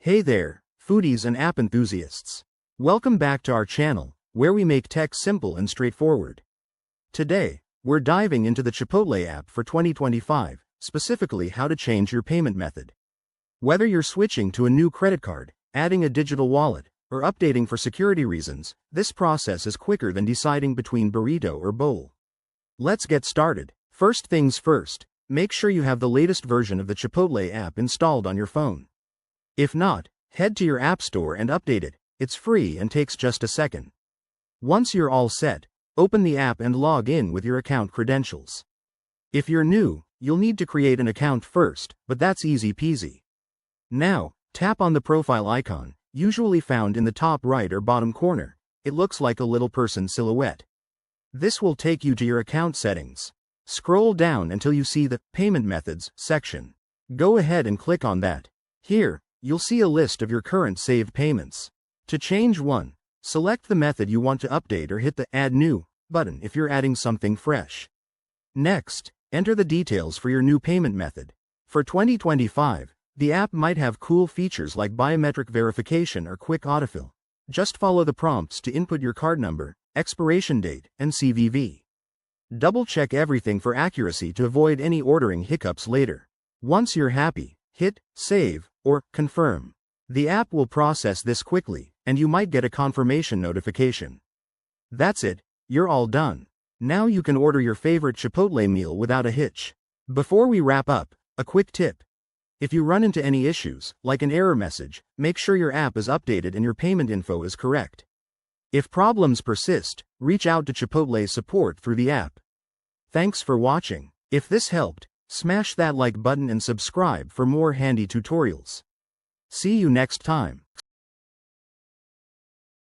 Hey there, foodies and app enthusiasts. Welcome back to our channel, where we make tech simple and straightforward. Today, we're diving into the Chipotle app for 2025, specifically how to change your payment method. Whether you're switching to a new credit card, adding a digital wallet, or updating for security reasons, this process is quicker than deciding between burrito or bowl. Let's get started. First things first, make sure you have the latest version of the Chipotle app installed on your phone. If not, head to your app store and update it. It's free and takes just a second. Once you're all set, open the app and log in with your account credentials. If you're new, you'll need to create an account first, but that's easy peasy. Now, tap on the profile icon, usually found in the top right or bottom corner. It looks like a little person silhouette. This will take you to your account settings. Scroll down until you see the Payment Methods section. Go ahead and click on that. Here, you'll see a list of your current saved payments. To change one, select the method you want to update or hit the Add New button if you're adding something fresh. Next, enter the details for your new payment method. For 2025, the app might have cool features like biometric verification or quick autofill. Just follow the prompts to input your card number, expiration date, and CVV. Double-check everything for accuracy to avoid any ordering hiccups later. Once you're happy, hit Save or Confirm. The app will process this quickly, and you might get a confirmation notification. That's it, you're all done. Now you can order your favorite Chipotle meal without a hitch. Before we wrap up, a quick tip. If you run into any issues, like an error message, make sure your app is updated and your payment info is correct. If problems persist, reach out to Chipotle support through the app. Thanks for watching. If this helped, smash that like button and subscribe for more handy tutorials. See you next time.